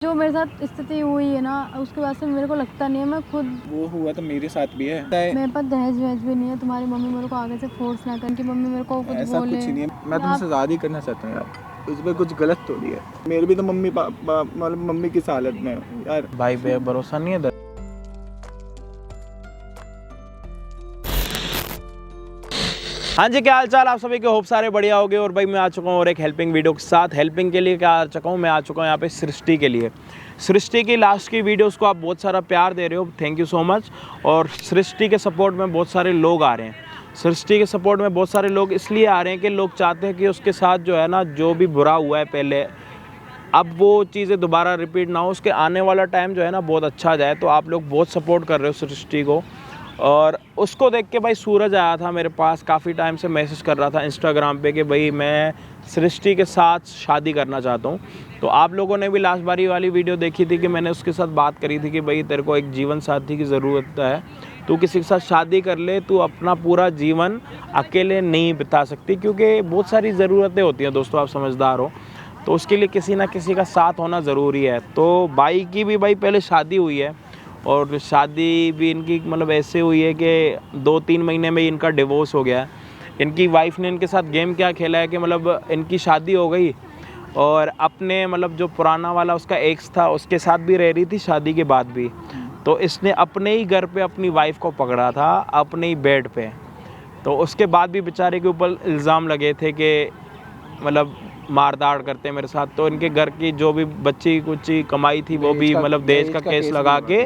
जो मेरे साथ स्थिति हुई है ना, उसके बाद से मेरे को लगता नहीं है मैं खुद। वो हुआ तो मेरे साथ भी है। मेरे पास दहेज वहेज भी नहीं है। तुम्हारी मम्मी मेरे को आगे से फोर्स ना कर कि मम्मी मेरे को कुछ ऐसा बोले। कुछ नहीं है, मैं तुमसे शादी करना चाहता हूँ यार। उसमें कुछ गलत थोड़ी है। मेरे भी तो मम्मी पापा मतलब मम्मी किस हालत में है यार। भाई पे भरोसा नहीं है। हाँ जी, क्या हाल चाल आप सभी के, होप सारे बढ़िया हो गए। और भाई मैं आ चुका हूँ और एक हेल्पिंग वीडियो के साथ। हेल्पिंग के लिए क्या आ चुका हूँ, मैं आ चुका हूँ यहाँ पे सृष्टि के लिए। सृष्टि की लास्ट की वीडियोस को आप बहुत सारा प्यार दे रहे हो, थैंक यू सो मच। और सृष्टि के सपोर्ट में बहुत सारे लोग आ रहे हैं। सृष्टि के सपोर्ट में बहुत सारे लोग इसलिए आ रहे हैं कि लोग चाहते हैं कि उसके साथ जो है ना, जो भी बुरा हुआ है पहले, अब वो चीज़ें दोबारा रिपीट ना हो, उसके आने वाला टाइम जो है ना बहुत अच्छा जाए। तो आप लोग बहुत सपोर्ट कर रहे हो सृष्टि को। और उसको देख के भाई सूरज आया था मेरे पास, काफ़ी टाइम से मैसेज कर रहा था इंस्टाग्राम पे कि भाई मैं सृष्टि के साथ शादी करना चाहता हूँ। तो आप लोगों ने भी लास्ट बारी वाली वीडियो देखी थी कि मैंने उसके साथ बात करी थी कि भाई तेरे को एक जीवन साथी की ज़रूरत है, तू किसी के साथ शादी कर ले, तू अपना पूरा जीवन अकेले नहीं बिता सकती, क्योंकि बहुत सारी ज़रूरतें होती हैं दोस्तों, आप समझदार हो। तो उसके लिए किसी ना किसी का साथ होना ज़रूरी है। तो भाई की भी भाई पहले शादी हुई है, और शादी भी इनकी मतलब ऐसे हुई है कि 2-3 महीने में इनका डिवोर्स हो गया है। इनकी वाइफ ने इनके साथ गेम क्या खेला है कि मतलब इनकी शादी हो गई और अपने मतलब जो पुराना वाला उसका एक्स था उसके साथ भी रह रही थी शादी के बाद भी। तो इसने अपने ही घर पे अपनी वाइफ को पकड़ा था, अपने ही बेड पे। तो उसके बाद भी बेचारे के ऊपर इल्ज़ाम लगे थे कि मतलब मारदाड़ करते मेरे साथ। तो इनके घर की जो भी बच्ची कुछ कमाई थी वो भी मतलब दहेज का केस लगा के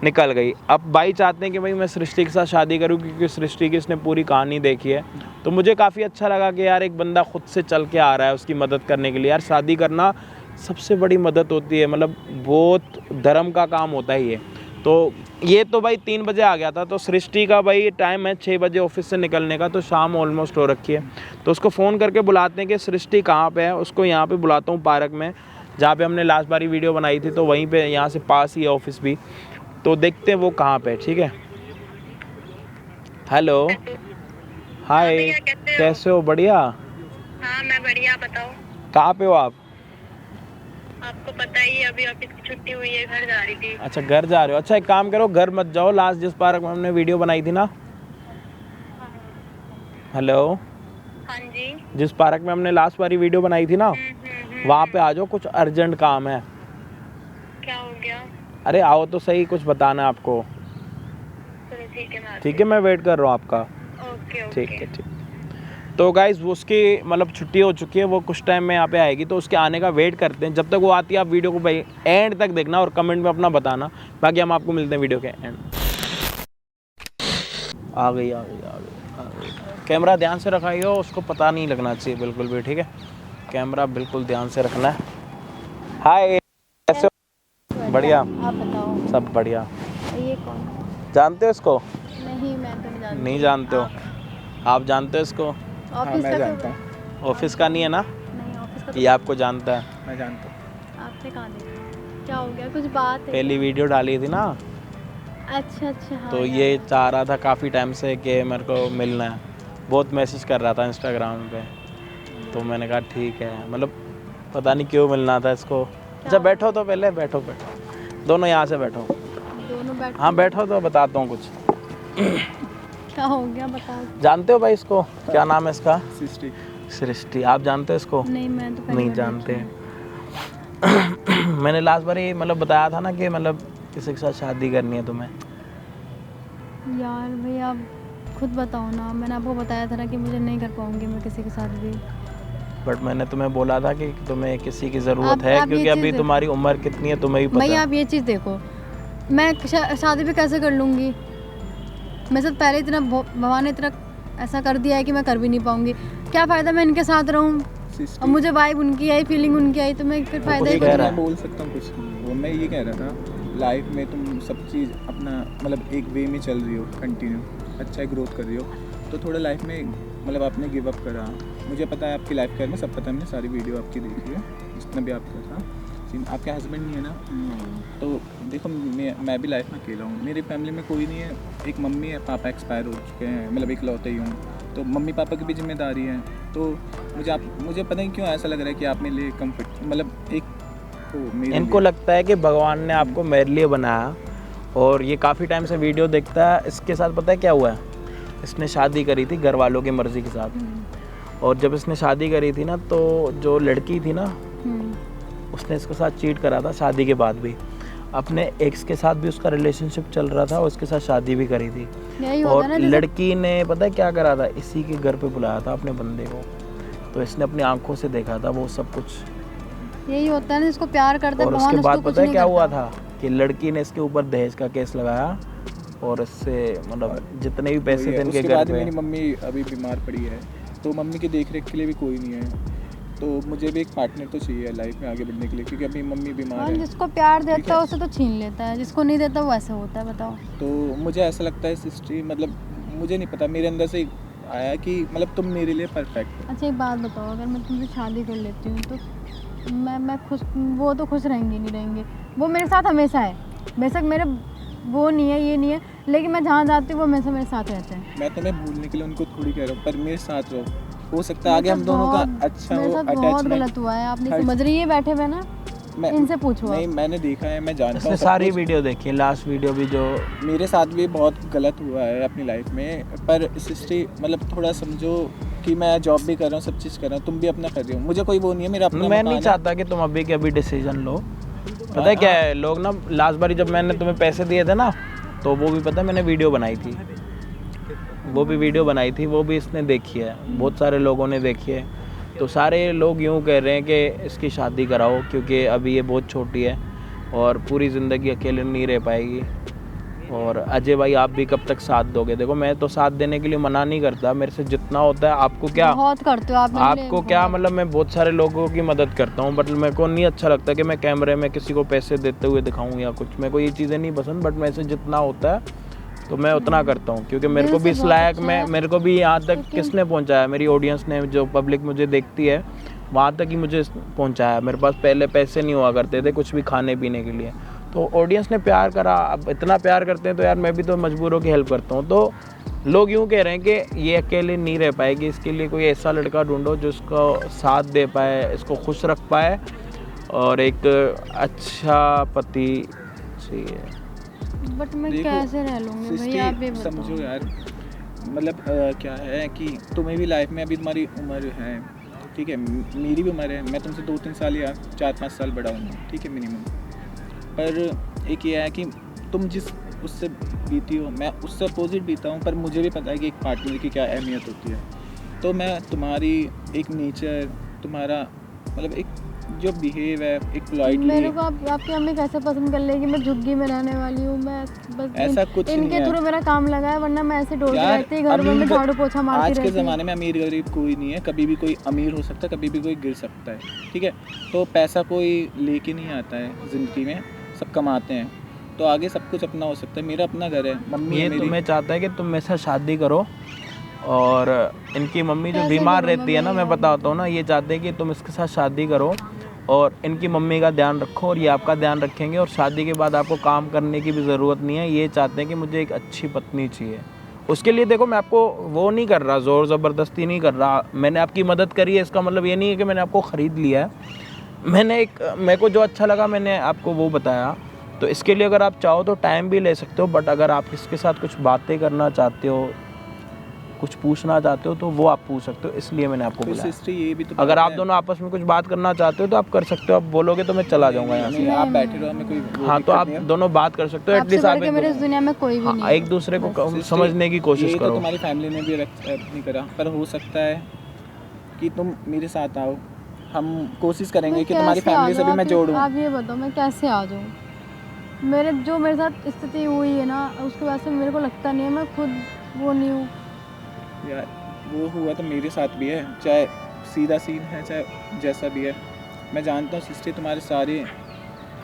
निकल गई। अब भाई चाहते हैं कि भाई मैं सृष्टि के साथ शादी करूं, क्योंकि सृष्टि की इसने पूरी कहानी देखी है। तो मुझे काफ़ी अच्छा लगा कि यार एक बंदा खुद से चल के आ रहा है उसकी मदद करने के लिए। यार शादी करना सबसे बड़ी मदद होती है, मतलब बहुत धर्म का काम होता है ये। तो ये तो भाई 3 बजे आ गया था, तो सृष्टि का भाई टाइम है 6 बजे ऑफिस से निकलने का, तो शाम ऑलमोस्ट हो रखी है। तो उसको फ़ोन करके बुलाते हैं कि सृष्टि कहाँ पे है। उसको यहाँ पे बुलाता हूँ पार्क में, जहाँ पे हमने लास्ट बारी वीडियो बनाई थी, तो वहीं पे यहाँ से पास ही है ऑफिस भी। तो देखते हैं वो कहाँ पे है, ठीक है। हेलो, हाय, कैसे हो? बढ़िया। हाँ मैं बढ़िया, बताओ। कहाँ पे हो आप? आपको पता ही है, अभी ऑफिस की छुट्टी हुई है, घर जा रही थी। अच्छा, घर जा रहे हो। अच्छा, एक काम करो, घर मत जाओ। लास्ट जिस पार्क में हमने वीडियो बनाई थी ना, हेलो, हाँ जी। जिस पार्क में हमने लास्ट बारी वीडियो बनाई थी ना, वहाँ पे आ जाओ, कुछ अर्जेंट काम है। क्या हो गया? अरे आओ तो सही, कुछ बताना है आपको। चलो ठीक है, मैं आती ठीक है, मैं वेट कर रहा हूँ आपका। हूँ। ओके ठीक ओके। है, ठीक। तो गाइज उसकी मतलब छुट्टी हो चुकी है, वो कुछ टाइम में यहाँ पे आएगी, तो उसके आने का वेट करते हैं। जब तक वो आती है आप वीडियो को भाई एंड तक देखना और कमेंट में अपना बताना। बाकी हम आपको मिलते हैं वीडियो के एंड। आ गई आ गई आ गई आ गई। कैमरा ध्यान से रखाइए, उसको पता नहीं लगना चाहिए बिल्कुल भी, ठीक है। कैमरा बिल्कुल ध्यान से रखना है। हाय, कैसे हो? बढ़िया। आप बताओ। सब बढ़िया। ये कौन? जानते हो इसको? नहीं, मैं तो नहीं जानती। नहीं जानते हो? आप जानते हो इसको? ऑफिस मैं का जानता तो हूँ। ऑफिस का नहीं है ना? नहीं, ऑफिस का ये आपको जानता है। मैं जानता हूँ। आपने कहाँ देखा? क्या हो गया? कुछ बात है? पहली वीडियो डाली थी ना, अच्छा अच्छा, हाँ तो ये चाह रहा था काफ़ी टाइम से कि मेरे को मिलना है। बहुत मैसेज कर रहा था इंस्टाग्राम पे। तो मैंने कहा ठीक है, मतलब पता नहीं क्यों मिलना था इसको। अच्छा बैठो, तो पहले बैठो बैठो, दोनों यहाँ से बैठो। दोनों बैठ। हाँ बैठो, तो बताता हूँ कुछ। क्या हो गया बताओ। जानते हो भाई इसको? क्या नाम है इसका? सृष्टि। सृष्टि। आप जानते हो इसको? नहीं, मैं तो पहली नहीं बार जानते। देखी हूँ। मैंने लास्ट बार ही मतलब बताया था ना कि मतलब किसी के साथ शादी करनी है तुम्हें। यार भाई आप खुद बताओ ना। मैंने आपको बताया था ना कि मुझे नहीं कर पाऊंगी मैं किसी के साथ भी। बट मैंने तुम्हें बोला था कि तुम्हें किसी की ज़रूरत है, आप क्योंकि ये अभी चीज़ तुम्हारी उम्र कितनी है तुम्हें ही पता भाई है। आप ये चीज़ देखो, मैं शादी भी कैसे कर लूँगी? मेरे साथ पहले इतना भगवान ने इतना ऐसा कर दिया है कि मैं कर भी नहीं पाऊंगी। क्या फ़ायदा मैं इनके साथ रहूँ और मुझे वाइब उनकी आई, फीलिंग उनकी आई, तो मैं फिर फ़ायदा ही कह कुछ रहा नहीं। है। बोल सकता हूँ कुछ। वो मैं ये कह रहा था, लाइफ में तुम सब चीज़ अपना मतलब एक वे में चल रही हो, कंटिन्यू अच्छा ग्रोथ कर रही हो, तो थोड़ा लाइफ में मतलब आपने गिव अप करा। मुझे पता है आपकी लाइफ में, सब पता है, मैंने सारी वीडियो आपकी देखी है, जितना भी आपका था सीन। आपके हस्बैंड नहीं है ना? तो देखो मैं भी लाइफ में अकेला हूँ, मेरी फैमिली में कोई नहीं है। एक मम्मी है, पापा एक्सपायर हो चुके हैं, मतलब इकलौते ही हूँ, तो मम्मी पापा की भी जिम्मेदारी है। तो मुझे पता नहीं क्यों ऐसा लग रहा है कि आप मेरे लिए कम्फर्ट मतलब एक आपको मेरे इनको लिए। लगता है कि भगवान ने आपको मेरे लिए बनाया, और ये काफ़ी टाइम से वीडियो देखता है। इसके साथ पता है क्या हुआ है, इसने शादी करी थी घर वालों की मर्ज़ी के साथ, और जब इसने शादी करी थी ना, तो जो लड़की थी ना, उसने इसके साथ चीट करा था शादी के बाद भी। अपने एक्स के साथ भी उसका रिलेशनशिप चल रहा था, और उसके साथ शादी भी करी थी। यही होता और है ना, जैसे लड़की ने पता है क्या करा था, इसी के घर पे बुलाया था अपने बंदे को, तो इसने अपनी आंखों से देखा था वो सब कुछ। यही होता है ना, जिसको प्यार करता है और भगवान उसके बाद उसको कुछ पता है नहीं क्या हुआ करता। था कि लड़की ने इसके ऊपर दहेज का केस लगाया, और इससे मतलब जितने भी पैसे वही थे है। इनके उसके घर बाद पे, मेरी मम्मी अभी बीमार पड़ी है, तो मम्मी की देख रेख के लिए भी कोई नहीं है, तो मुझे भी एक पार्टनर तो चाहिए लाइफ में आगे बढ़ने के लिए, क्योंकि अभी मम्मी बीमार हाँ, है। जिसको प्यार ठीक देता है। है उसे तो छीन लेता है, जिसको नहीं देता वो ऐसे होता है, बताओ। तो मुझे ऐसा लगता है सिस्टरी, मतलब मुझे नहीं पता, मेरे अंदर से आया कि मतलब तुम मेरे लिए परफेक्ट हो। अच्छा एक बात बताओ, अगर मैं तुमसे शादी कर लेती हूँ तो मैं खुश, वो तो खुश रहेंगे नहीं रहेंगे, वो मेरे साथ हमेशा है, बेशक मेरे वो नहीं है ये नहीं है, लेकिन मैं जहाँ जाती हूँ वो हमेशा मेरे साथ रहते हैं। मैं तुम्हें भूलने के लिए उनको थोड़ी कह रहा हूँ, पर मेरे साथ रहो, हो सकता है आगे हम दोनों का अच्छा मेरे हो साथ बहुत अटैचमेंट। गलत हुआ है, आप नहीं हर- समझ रही है, बैठे हुए ना, मैं इनसे पूछो नहीं, आप। मैंने देखा है, मैं जानता इसने हूँ सब सारी कुछ। वीडियो देखी है, लास्ट वीडियो भी जो मेरे साथ भी बहुत गलत हुआ है अपनी लाइफ में, पर सिस्टरी मतलब थोड़ा समझो कि मैं जॉब भी कर रहा हूँ, सब चीज़ कर रहा हूँ, तुम भी अपना कर रही हो, मुझे कोई वो नहीं है, मेरा अपना मैं मकान नहीं है। चाहता कि तुम अभी के अभी डिसीजन लो। पता है क्या है, लोग ना लास्ट बारी जब मैंने तुम्हें पैसे दिए थे ना, तो वो भी पता है मैंने वीडियो बनाई थी, वो भी वीडियो बनाई थी, वो भी इसने देखी है, बहुत सारे लोगों ने देखी है। तो सारे लोग यूँ कह रहे हैं कि इसकी शादी कराओ, क्योंकि अभी ये बहुत छोटी है और पूरी ज़िंदगी अकेले नहीं रह पाएगी। और अजय भाई आप भी कब तक साथ दोगे? देखो मैं तो साथ देने के लिए मना नहीं करता, मेरे से जितना होता है। आपको क्या, बहुत करते हो आप मेरे लिए, आपको क्या बहुत। मतलब मैं बहुत सारे लोगों की मदद करता हूँ, बट मेरे को नहीं अच्छा लगता कि मैं कैमरे में किसी को पैसे देते हुए दिखाऊं या कुछ, मेरे को ये चीज़ें नहीं पसंद। बट मेरे से जितना होता है तो मैं उतना करता हूँ, क्योंकि मेरे दिल को से भी इस बहुत लायक अच्छा में, है। मेरे को भी यहाँ तक लेकिन- किसने पहुँचाया, मेरी ऑडियंस ने, जो पब्लिक मुझे देखती है वहाँ तक ही मुझे पहुँचाया। मेरे पास पहले पैसे नहीं हुआ करते थे कुछ भी खाने पीने के लिए, तो ऑडियंस ने प्यार करा। अब इतना प्यार करते हैं तो यार मैं भी तो मजबूर होकर हेल्प करता हूँ। तो लोग यूँ कह रहे हैं कि ये अकेले नहीं रह पाएगी, इसके लिए कोई ऐसा लड़का ढूंढो जो इसको साथ दे पाए, इसको खुश रख पाए, और एक अच्छा पति चाहिए। बट मैं देखो, कैसे रह लूँगी भाई, सिस्टरी, आप ये समझो बताओ। यार, मतलब क्या है कि तुम्हें भी लाइफ में, अभी तुम्हारी उम्र है, ठीक है, मेरी भी उम्र है, मैं तुमसे 2-3 साल या 4-5 साल बड़ा हूँ, ठीक है, मिनिमम। पर एक ये है कि तुम जिस उससे बीती हो, मैं उससे अपोजिट बीता हूँ, पर मुझे भी पता है कि एक पार्टनर की क्या अहमियत होती है। तो मैं तुम्हारी एक नेचर, तुम्हारा मतलब एक जो बिहेव है, एक पोलाइटली, मेरे को आपकी मम्मी कैसे पसंद कर लेगी? मैं झुग्गी में रहने वाली हूँ, मैं बस ऐसा कुछ नहीं इनके है थ्रू मेरा काम लगा है, वरना मैं ऐसे डोलती यार। रहती घर में, मैं झाड़ू पोछा मारती आज के रहती। ज़माने में अमीर गरीब कोई नहीं है, कभी भी कोई अमीर हो सकता है, कभी भी कोई गिर सकता है, ठीक है। तो पैसा कोई लेके नहीं आता है ज़िंदगी में, सब कमाते हैं, तो आगे सब कुछ अपना हो सकता है। मेरा अपना घर है, मम्मी है ये मेरी। तुम्हें चाहता है कि तुम मेरे साथ शादी करो, और इनकी मम्मी जो कैसे बीमार करूँ रहती है ना, मैं बताता हूँ ना, ये चाहते हैं कि तुम इसके साथ शादी करो और इनकी मम्मी का ध्यान रखो, और ये आपका ध्यान रखेंगे, और शादी के बाद आपको काम करने की भी ज़रूरत नहीं है। ये चाहते हैं कि मुझे एक अच्छी पत्नी चाहिए। उसके लिए देखो मैं आपको वो नहीं कर रहा, ज़ोर ज़बरदस्ती नहीं कर रहा, मैंने आपकी मदद करी है, इसका मतलब ये नहीं है कि मैंने आपको ख़रीद लिया है। मैंने एक, मेरे को जो अच्छा लगा मैंने आपको वो बताया। तो इसके लिए अगर आप चाहो तो टाइम भी ले सकते हो, बट अगर आप इसके साथ कुछ बातें करना चाहते हो, कुछ पूछना चाहते हो, तो वो आप पूछ सकते हो, इसलिए मैंने आपको फिर बुलाया। सिस्टर ये भी तो अगर बात आप है। दोनों आपस में कुछ बात करना चाहते हो तो आप कर सकते हो, आप बोलोगे तो मैं चला जाऊंगा यहाँ से। नहीं, आप बैठे रहो, हमें कोई वो हाँ, तो दिक्कत आप नहीं है। दोनों बात कर सकते हो, आपसे एटलीस्ट आप बढ़ के मेरे इस दुनिया में कोई भी नहीं हाँ, है। एक दूसरे को सिस्टर, समझने की कोशिश ये तो करो। तुम्हारी फैमिली ने भी एक्सेप्ट नहीं करा, पर हो सकता है कि तुम मेरे साथ आओ, हम कोशिश करेंगे मैं कि तुम्हारी कैसे आ फैमिली से जाऊँ? भी मैं जोड़ूँ। आप ये बताओ मैं कैसे आ जाऊँ? मेरे साथ स्थिति हुई है ना, उसके बाद से मेरे को लगता नहीं है मैं खुद वो नहीं हूँ। यार वो हुआ तो मेरे साथ भी है, चाहे सीधा सीन है चाहे जैसा भी है। मैं जानता हूँ सिस्टर, तुम्हारे सारे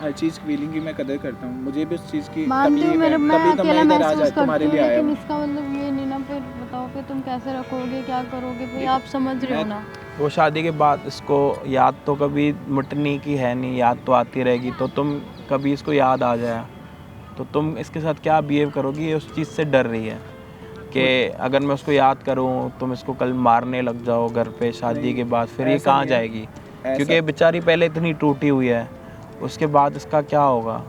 हर चीज़ फीलिंग की मैं कदर करता हूँ, मुझे भी उस चीज़ की मानती हूँ, तकलीफ है, मैं तभी तो अकेला मैं इधर महसूस तुम्हारे करती हूँ, लिए आया लेकिन हूँ। इसका मतलब ये नहीं ना, फिर बताओ फिर तुम कैसे रखोगे, क्या करोगे, फिर देखो, आप समझ रहे हो मैं- ना। वो शादी के बाद इसको याद तो कभी मिटने की है नहीं, याद तो आती रहेगी। तो तुम कभी इसको याद आ जाए तो तुम इसके साथ क्या बिहेव करोगी, ये उस चीज़ से डर रही है कि अगर मैं उसको याद करूं तुम इसको कल मारने लग जाओ घर पे शादी नहीं, के बाद, फिर ये ऐसा कहाँ नहीं है। जाएगी? क्योंकि ये बेचारी पहले इतनी टूटी हुई है, उसके बाद इसका क्या होगा,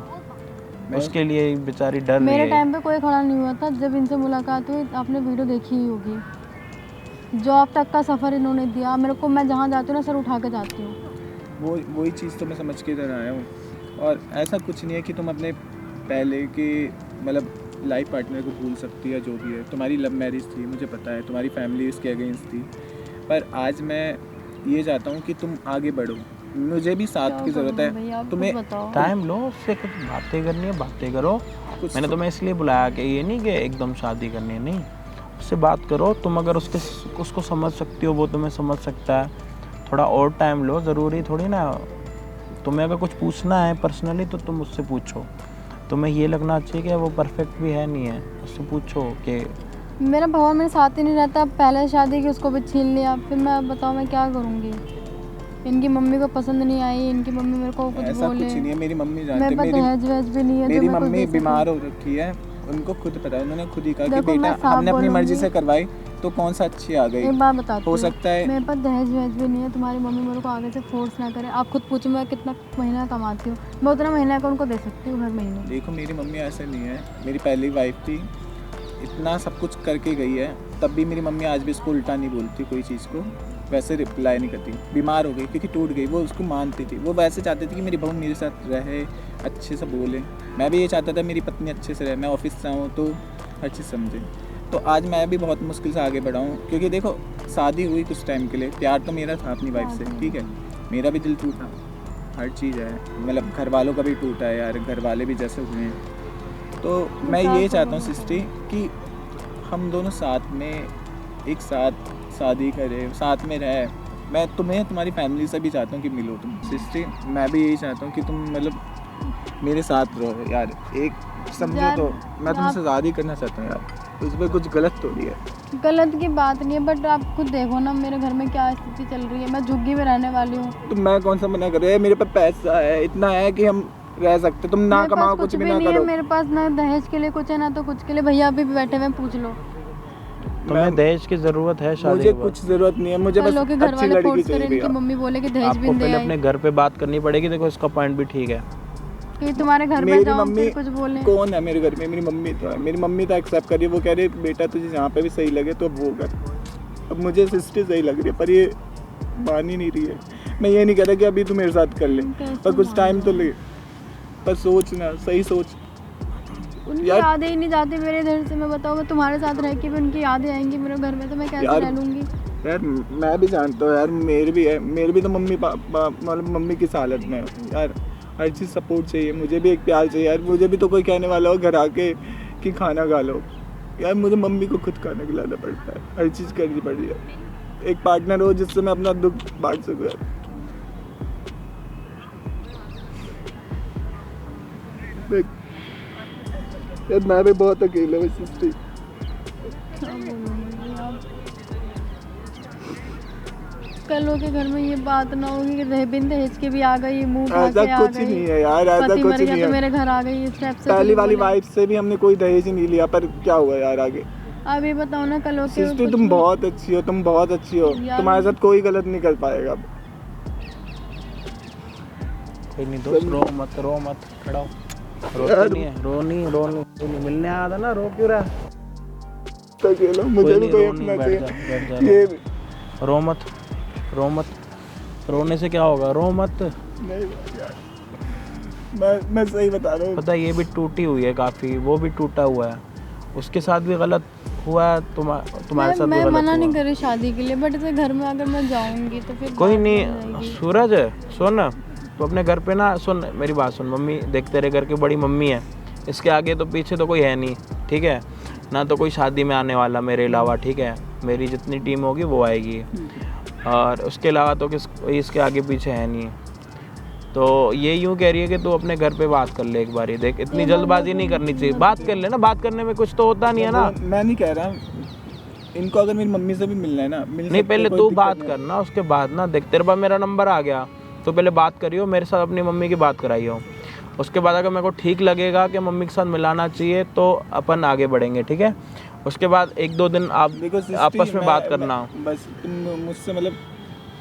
उसके लिए बेचारी डर रही मेरे है। टाइम पे कोई खड़ा नहीं हुआ था। जब इनसे मुलाकात हुई आपने वीडियो देखी ही होगी। जॉब तक का सफ़र इन्होंने दिया मेरे को। मैं जहाँ जाती हूँ ना सर उठा के जाती हूँ। वही चीज़ तो मैं समझ के इधर आया हूँ। और ऐसा कुछ नहीं है कि तुम अपने पहले के मतलब लाइफ पार्टनर को भूल सकती है। जो भी है, तुम्हारी लव मैरिज थी, मुझे पता है, तुम्हारी फैमिली इसके अगेंस्ट थी, पर आज मैं ये चाहता हूँ कि तुम आगे बढ़ो। मुझे भी साथ की ज़रूरत है। तुम्हें टाइम लो, उससे कुछ बातें करनी है बातें करो। मैंने तुम्हें इसलिए बुलाया कि ये नहीं कि एकदम शादी करनी है, नहीं, उससे बात करो। तुम अगर उसको समझ सकती हो, वो तुम्हें समझ सकता है, थोड़ा और टाइम लो। ज़रूरी थोड़ी ना, तुम्हें अगर कुछ पूछना है पर्सनली तो तुम उससे पूछो। तुम्हें ये लगना चाहिए कि वो परफेक्ट भी है नहीं है, उससे पूछो कि मेरा भगवान मेरे साथ ही नहीं रहता। पहले शादी की उसको भी छीन लिया, फिर मैं बताओ मैं क्या करूँगी। इनकी मम्मी को पसंद नहीं आई, इनकी मम्मी मेरे को कुछ ऐसा बोले। कुछ नहीं है। मेरी मम्मी जानते मेरे पास दहेज वहेज भी नहीं है। मेरी मम्मी बीमार हो रखी है, उनको खुद पता है। उन्होंने खुद ही कहा कि देखो, मैं बेटा साफ हमने अपनी मर्जी बोलूंगी। से करवाई तो कौन सा अच्छी आ गई। एक बात बताती हो हूँ, सकता है मेरे पास दहेज वहेज भी नहीं है। तुम्हारी मम्मी मेरे को आगे से फोर्स ना करे। आप खुद पूछो मैं कितना महीना कमाती हूँ। मैं उतना महीना का उनको दे सकती हूँ हर महीने। देखो मेरी मम्मी ऐसे नहीं है। मेरी पहली वाइफ थी, इतना सब कुछ करके गई है, तब भी मेरी मम्मी आज भी इसको उल्टा नहीं बोलती कोई चीज़ को, वैसे रिप्लाई नहीं करती। बीमार हो गई क्योंकि टूट गई, वो उसको मानती थी। वो वैसे चाहती थी कि मेरी बहू मेरे साथ रहे, अच्छे से बोले। मैं भी ये चाहता था मेरी पत्नी अच्छे से रहे, मैं ऑफिस से आऊँ तो हर चीज़ समझे। तो आज मैं भी बहुत मुश्किल से आगे बढ़ा हूँ, क्योंकि देखो शादी हुई कुछ टाइम के लिए, प्यार तो मेरा था अपनी वाइफ से, ठीक है, मेरा भी दिल टूटा, हर चीज़ है, मतलब घर वालों का भी टूटा है यार, घर वाले भी जैसे हुए हैं। तो मैं ये चाहता हूँ सिस्टी कि हम दोनों साथ में एक साथ शादी करें, साथ में रहे। मैं तुम्हें तुम्हारी फैमिली से भी चाहता हूँ कि मिलो तुम सिस्टी। मैं भी यही चाहता हूँ कि तुम मतलब मेरे साथ रहो यार, एक समझो। तो मैं तुमसे शादी करना चाहता हूँ यार, उसमें कुछ गलत थोड़ी है। गलत की बात नहीं है, बट आप खुद देखो ना मेरे घर में क्या स्थिति चल रही है। मैं झुग्गी में रहने वाली हूँ। तो मैं कौन सा मना कर रहा है, मेरे पास पैसा है, इतना है कि हम रह सकते। तुम ना मेरे पास कमाओ, कुछ भी ना नहीं है। करो। मेरे पास ना दहेज के लिए कुछ है ना तो कुछ के लिए। भैया अभी भी बैठे हुए, पूछ लो। तुम्हें दहेज की जरूरत है शादी मुझे के बाद? कुछ जरूरत नहीं है, मुझे बस लोग के घर अच्छी वाले लड़की फोर्स चाहिए करें, इनकी भैया। मम्मी बोले कि दहेज आपको भी दे पहले आई। अपने घर पे बात करनी पड़ेगी। देखो इसका पॉइंट भी ठीक है कि तुम्हारे घर में मेरी जाऊं मम्मी फिर कुछ बोले। कौन है मेरे घर में? मेरी मम्मी तो है। मेरी मम्मी तो एक्सेप्ट करिए, वो कह रही है बेटा तुझे जहाँ पे भी सही लगे तो वो कर। अब मुझे सिस्टर सही लग रही है, पर ये मान ही नहीं रही है। मैं ये नहीं कह रहा कि अभी तू मेरे साथ कर ले, पर कुछ टाइम तो ले, पर सोचना, सही सोच। उनकी यार- यादें ही नहीं जाती मेरे इधर से। मैं बताऊँ, मैं तुम्हारे साथ रह के भी उनकी यादें आएंगी मेरे घर में, तो मैं कैसे यार- रह लूँगी। यार मैं भी जानता हूँ यार, मेरे भी है, मेरे भी तो मम्मी पापा मतलब मम्मी किस हालत में है यार। हर चीज़ सपोर्ट चाहिए, मुझे भी एक प्यार चाहिए यार। मुझे भी तो कोई कहने वाला हो घर आके कि खाना खा लो यार, मुझे मम्मी को खुद खाना खिलाना पड़ता है, हर चीज़ करनी पड़ रही है। एक पार्टनर हो जिससे मैं अपना दुख बांट सकूँ यार। यार मैं भी बहुत अकेला हूँ सिस्टर। क्या बोलूँगी अब। कल हो के घर में ये बात ना होगी कि बिन दहेज के भी आ गई, मुंह उठा ऐसा के आ कुछ नहीं गई। है यार, ऐसा पति कुछ मर गया नहीं तो है। मेरे घर आ गई। इस टाइप से पहली कुछ वाली बोले। वाइफ से भी हमने कोई दहेज नहीं लिया, पर क्या हुआ यार आगे? अब ये बताओ ना कल हो के सिस्टर कुछ तुम नहीं- बहुत अच्छी हो, तुम बहुत अच्छी हो, यार- तुम्हारे साथ कोई गलत नहीं कर पाएगा। कोई नहीं दोस्त, रो मत, खड़ा हो। रोती नहीं है, रो नहीं, मिलने आया था ना, रो क्यों रहा? अकेला मुझे भी कोई अपना बैठ जा, चाहिए। ये रो मत, रोने से क्या होगा, रो मत। नहीं यार, मैं सही बता रहा हूँ। पता है ये भी टूटी हुई है काफ़ी, वो भी टूटा हुआ है, उसके साथ भी गलत हुआ है, तुम्हारे साथ भी मैं गलत मना हुआ। नहीं कर रही शादी के लिए, बट इसे घर में अगर मैं जाऊंगी तो फिर कोई बात नहीं, बन जाएगी। सूरज सुन, तो अपने घर पे ना, सुन मेरी बात सुन, मम्मी देख तेरे घर की बड़ी मम्मी है, इसके आगे तो पीछे तो कोई है नहीं, ठीक है ना, तो कोई शादी में आने वाला मेरे अलावा, ठीक है, मेरी जितनी टीम होगी वो आएगी, और उसके अलावा तो इसके आगे पीछे है नहीं। तो ये यूँ कह रही है कि तू अपने घर पे बात कर ले एक बार, देख इतनी जल्दबाजी नहीं करनी चाहिए, बात कर ले ना, बात करने में कुछ तो होता नहीं है ना। मैं नहीं कह रहा, इनको अगर मेरी मम्मी से भी मिलना है ना, मिल नहीं, सकते, पहले कोई तू दिक्कत बात नहीं है। करना, उसके बाद ना देख, तेरे पास मेरा नंबर आ गया तो पहले बात करियो मेरे साथ, अपनी मम्मी की बात कराइयो, उसके बाद अगर मेरे को ठीक लगेगा कि मम्मी के साथ मिलाना चाहिए तो अपन आगे बढ़ेंगे, ठीक है। उसके बाद 1-2 दिन आप देखो सिस्टी, आपस में बात करना। बस तुम मुझसे मतलब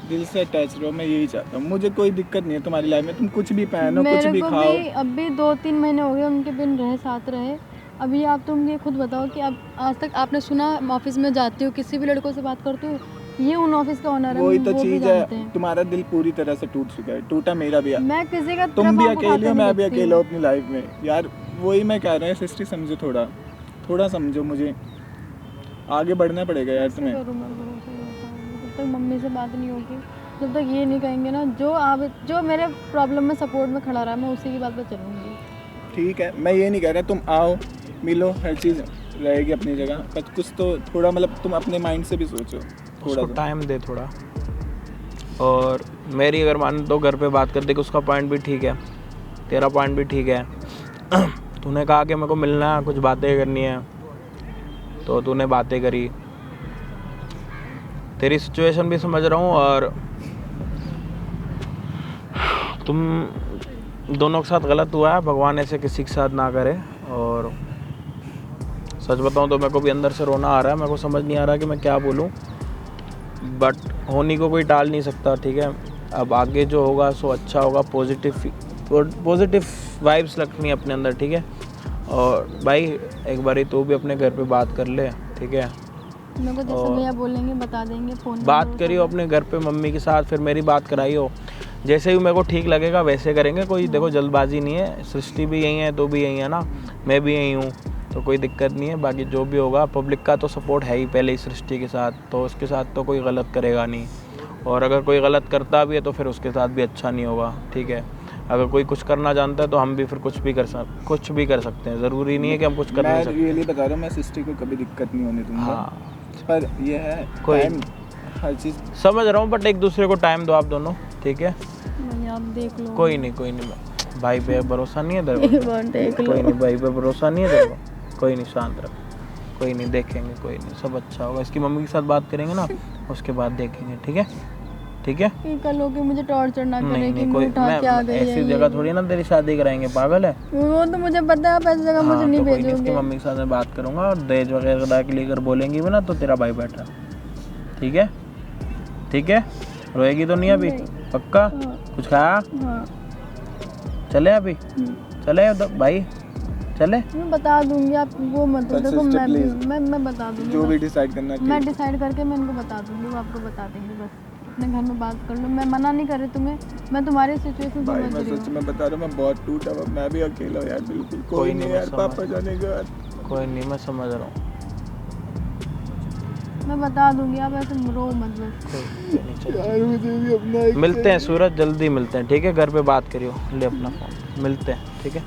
दिल से अटैच रहो, मैं यही चाहता हूँ। मुझे कोई दिक्कत नहीं है तुम्हारी लाइफ में, तुम कुछ भी पहनो, कुछ मेरे भी को खाओ। भी अभी 2-3 महीने हो गए उनके बिन रहे, साथ रहे। अभी आप तुम ये खुद बताओ कि अब आज तक आपने सुना ऑफिस में जाती हो, किसी भी लड़कों से बात करती हो, ये उन ऑफिस का ऑनर है, वही तो वो भी चीज़ जानते है, हैं। तुम्हारा दिल पूरी तरह से टूट चुका है, टूटा मेरा भी है। मैं किसी का तुम भी तरफ आंख अकेले हो, उठाते मैं नहीं भी देखती अकेला हूँ। हूँ अपनी लाइफ में यार। वही मैं कह रहा हूँ सृष्टि, समझो थोड़ा समझो, मुझे आगे बढ़ना पड़ेगा यार कैसे तुम्हें। करूँ मैं भरोसा बताओ? जब तक मम्मी से बात नहीं होगी, जब तक ये नहीं कहेंगे ना, जो मेरे प्रॉब्लम में सपोर्ट में खड़ा रहा, मैं उसी की बात पे चलूँगी। ठीक है, मैं ये नहीं कह रहा तुम आओ मिलो, हर चीज़ रहेगी अपनी जगह, पर कुछ तो थोड़ा मतलब तुम अपने माइंड से भी सोचो थोड़ा उसको सा। टाइम दे थोड़ा। और मेरी अगर मान तो घर पे बात कर दे कि उसका पॉइंट भी ठीक है, तेरा पॉइंट भी ठीक है। तूने कहा कि मेरे को मिलना है, कुछ बातें करनी है, तो तूने बातें करी। तेरी सिचुएशन भी समझ रहा हूँ, और तुम दोनों के साथ गलत हुआ है, भगवान ऐसे किसी के साथ ना करे। और सच बताऊँ तो मेरे को भी अंदर से रोना आ रहा है, मेरे को समझ नहीं आ रहा कि मैं क्या बोलूँ, बट होनी को कोई टाल नहीं सकता, ठीक है। अब आगे जो होगा सो अच्छा होगा, पॉजिटिव वाइब्स रखनी है अपने अंदर, ठीक है। और भाई एक बारी तू भी अपने घर पे बात कर ले, ठीक है। मेरे को जैसे भैया बोलेंगे बता देंगे, फ़ोन बात करियो अपने घर पे मम्मी के साथ, फिर मेरी बात कराइयो। जैसे ही मेरे को ठीक लगेगा वैसे करेंगे, कोई देखो जल्दबाजी नहीं है। सृष्टि भी यही है, तो भी यही है ना, मैं भी यही हूँ, तो कोई दिक्कत नहीं है। बाकी जो भी होगा, पब्लिक का तो सपोर्ट है ही पहले ही सृष्टि के साथ, तो उसके साथ तो कोई गलत करेगा नहीं। और अगर कोई गलत करता भी है तो फिर उसके साथ भी अच्छा नहीं होगा, ठीक है। अगर कोई कुछ करना जानता है तो हम भी फिर कुछ भी कर सकते हैं, ज़रूरी नहीं है कि हम कुछ कर नहीं मैं सकते। रियली बता रहा हूँ, मैं सृष्टि को कभी दिक्कत नहीं होने दूंगा। हाँ, पर ये है कोई टाइम, हर चीज़ समझ रहा हूँ, बट एक दूसरे को टाइम दो आप दोनों, ठीक है। भैया आप देख लो। कोई नहीं, भाई पे भरोसा नहीं है तेरे को? एक बार देख लो। कोई नहीं, भाई पे भरोसा नहीं है तेरे को? कोई नहीं, शांत रख, कोई नहीं, देखेंगे, कोई नहीं, सब अच्छा होगा। इसकी मम्मी के साथ बात करेंगे ना, उसके बाद देखेंगे, ठीक है, ठीक है। ये कल हो कि मुझे टॉर्चर ना करे नहीं कि नहीं, कोई मैं उठा के आ गई ऐसी है जगह ये। थोड़ी ना तेरी शादी कराएंगे, पागल है। वो तो मुझे पता है, आप ऐसी जगह मुझे हाँ, नहीं तो कोई नहीं, इसकी भेजोगे। मम्मी के साथ मैं बात करूंगा, और दहेज वगैरह के लेकर बोलेंगी भी ना तो तेरा भाई बैठा, ठीक है, ठीक है। रोएगी तो नहीं अभी? नहीं। पक्का? हाँ। कुछ खाया? हाँ। चले अभी? चले भाई, चले। मैं बता दूंगी, आप वो मत पर देखो। sister, मैं please, मैं बता दूंगी, जो भी बस। डिसाइड करना है मैं ठीक। डिसाइड करके मैं इनको बता दूंगी, वो आपको बता देंगे। बस अपने घर में बात कर लो, मैं मना नहीं कर रही तुम्हें, मैं तुम्हारी सिचुएशन भाई समझ मैं रही सच हूँ। में बता रहा हूँ, मैं बहुत टूटा हुआ, मैं भी अकेला हूँ यार, बिल्कुल कोई नहीं मैं यार, समझ पापा जाने का यार। कोई नहीं, मैं समझ रहा हूँ। मैं बता दूंगी, आप ऐसे रो मत बस। कोई नहीं, चलो। यार मुझे भी अपना एक मिलते हैं सूरज, जल्दी मिलते हैं, ठीक है। घर पे बात करियो, ले अपना फ़ोन, मिलते हैं, ठीक है।